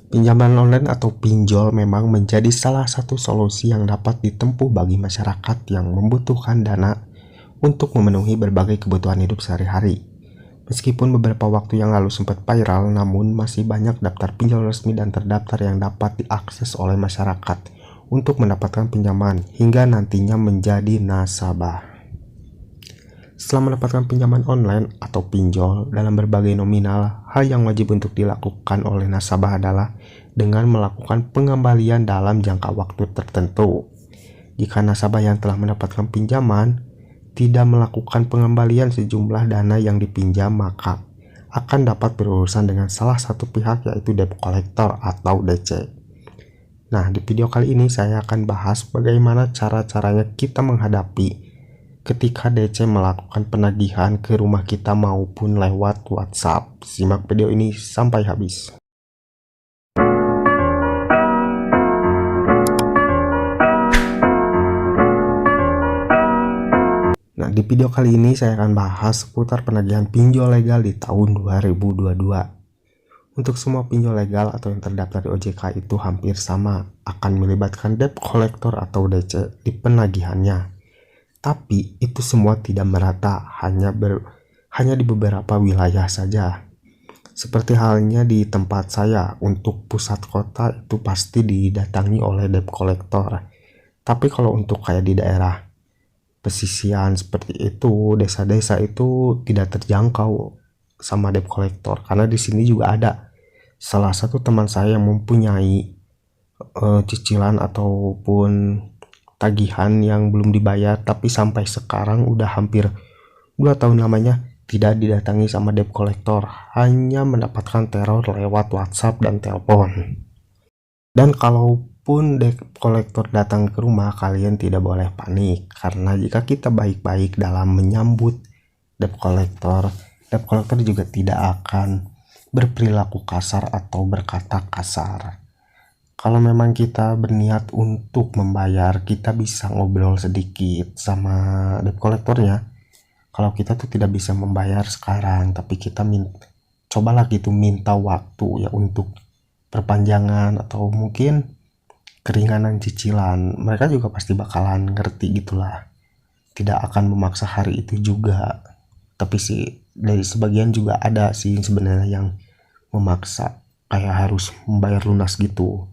Pinjaman online atau pinjol memang menjadi salah satu solusi yang dapat ditempuh bagi masyarakat yang membutuhkan dana untuk memenuhi berbagai kebutuhan hidup sehari-hari. Meskipun beberapa waktu yang lalu sempat viral, namun masih banyak daftar pinjol resmi dan terdaftar yang dapat diakses oleh masyarakat untuk mendapatkan pinjaman hingga nantinya menjadi nasabah. Setelah mendapatkan pinjaman online atau pinjol dalam berbagai nominal, hal yang wajib untuk dilakukan oleh nasabah adalah dengan melakukan pengembalian dalam jangka waktu tertentu. Jika nasabah yang telah mendapatkan pinjaman tidak melakukan pengembalian sejumlah dana yang dipinjam, maka akan dapat berurusan dengan salah satu pihak, yaitu debt collector atau DC. Nah, di video kali ini saya akan bahas bagaimana cara-caranya kita menghadapi ketika DC melakukan penagihan ke rumah kita maupun lewat WhatsApp. Simak video ini sampai habis. Nah, di video kali ini saya akan bahas seputar penagihan pinjol legal di tahun 2022. Untuk semua pinjol legal atau yang terdaftar di OJK itu hampir sama, akan melibatkan debt collector atau DC di penagihannya. Tapi itu semua tidak merata, hanya di beberapa wilayah saja. Seperti halnya di tempat saya, untuk pusat kota itu pasti didatangi oleh debt collector. Tapi kalau untuk kayak di daerah pesisian seperti itu, desa-desa itu tidak terjangkau sama debt collector, karena di sini juga ada salah satu teman saya yang mempunyai cicilan ataupun tagihan yang belum dibayar, tapi sampai sekarang udah hampir 2 tahun lamanya tidak didatangi sama debt collector, hanya mendapatkan teror lewat WhatsApp dan telepon. Dan kalaupun debt collector datang ke rumah, kalian tidak boleh panik, karena jika kita baik-baik dalam menyambut debt collector juga tidak akan berperilaku kasar atau berkata kasar. Kalau memang kita berniat untuk membayar, kita bisa ngobrol sedikit sama debt collectornya. Kalau kita tuh tidak bisa membayar sekarang, tapi kita cobalah gitu minta waktu ya untuk perpanjangan atau mungkin keringanan cicilan. Mereka juga pasti bakalan ngerti gitulah. Tidak akan memaksa hari itu juga. Tapi sih dari sebagian juga ada sih sebenarnya yang memaksa, kayak harus membayar lunas gitu.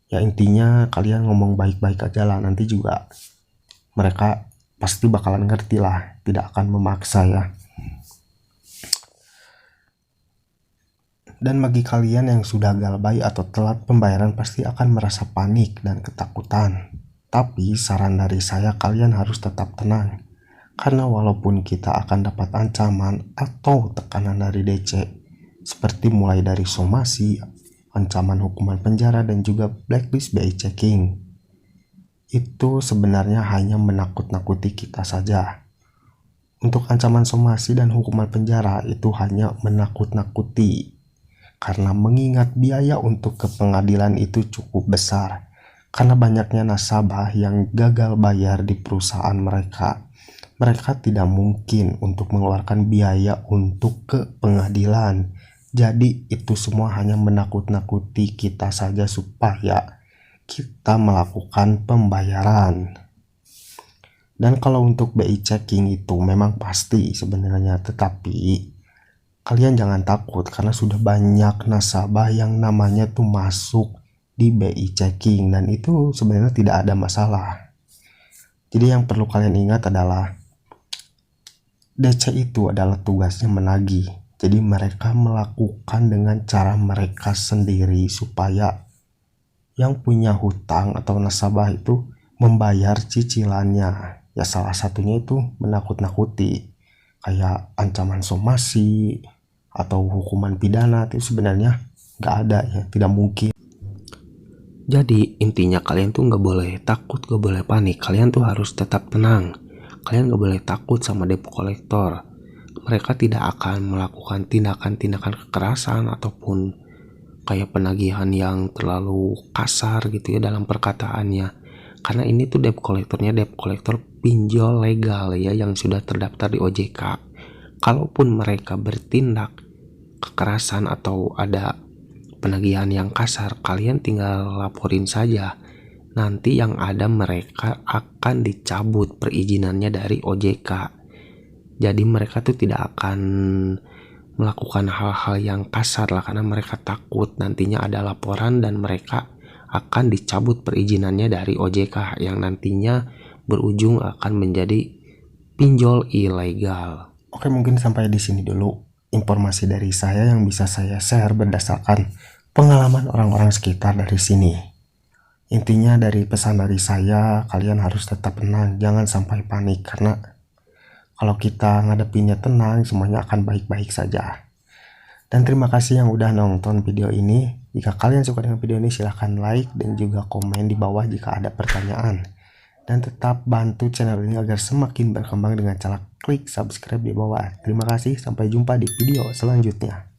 Ya intinya kalian ngomong baik-baik aja lah, nanti juga mereka pasti bakalan ngerti lah, tidak akan memaksa ya. Dan bagi kalian yang sudah galbay atau telat pembayaran pasti akan merasa panik dan ketakutan. Tapi saran dari saya, kalian harus tetap tenang, karena walaupun kita akan dapat ancaman atau tekanan dari DC, seperti mulai dari somasi, ancaman hukuman penjara, dan juga blacklist BI checking, itu sebenarnya hanya menakut-nakuti kita saja. Untuk ancaman somasi dan hukuman penjara itu hanya menakut-nakuti, karena mengingat biaya untuk ke pengadilan itu cukup besar, karena banyaknya nasabah yang gagal bayar di perusahaan mereka. Mereka tidak mungkin untuk mengeluarkan biaya untuk ke pengadilan. Jadi itu semua hanya menakut-nakuti kita saja supaya kita melakukan pembayaran. Dan kalau untuk BI checking itu memang pasti sebenarnya, tetapi kalian jangan takut karena sudah banyak nasabah yang namanya tuh masuk di BI checking, dan itu sebenarnya tidak ada masalah. Jadi yang perlu kalian ingat adalah DC itu adalah tugasnya menagih. Jadi mereka melakukan dengan cara mereka sendiri supaya yang punya hutang atau nasabah itu membayar cicilannya. Ya salah satunya itu menakut-nakuti, kayak ancaman somasi atau hukuman pidana. Itu sebenarnya nggak ada ya, tidak mungkin. Jadi intinya kalian tuh nggak boleh takut, nggak boleh panik. Kalian tuh harus tetap tenang. Kalian nggak boleh takut sama debt collector. Mereka tidak akan melakukan tindakan-tindakan kekerasan ataupun kayak penagihan yang terlalu kasar gitu ya dalam perkataannya. Karena ini tuh debt collectornya debt collector pinjol legal ya, yang sudah terdaftar di OJK. Kalaupun mereka bertindak kekerasan atau ada penagihan yang kasar, kalian tinggal laporin saja. Nanti yang ada mereka akan dicabut perizinannya dari OJK. Jadi mereka tuh tidak akan melakukan hal-hal yang kasar lah, karena mereka takut nantinya ada laporan dan mereka akan dicabut perizinannya dari OJK yang nantinya berujung akan menjadi pinjol ilegal. Oke, mungkin sampai di sini dulu informasi dari saya yang bisa saya share berdasarkan pengalaman orang-orang sekitar dari sini. Intinya dari pesan dari saya, kalian harus tetap tenang, jangan sampai panik, karena kalau kita ngadepinnya tenang, semuanya akan baik-baik saja. Dan terima kasih yang udah nonton video ini. Jika kalian suka dengan video ini, silahkan like dan juga komen di bawah jika ada pertanyaan. Dan tetap bantu channel ini agar semakin berkembang dengan cara klik subscribe di bawah. Terima kasih, sampai jumpa di video selanjutnya.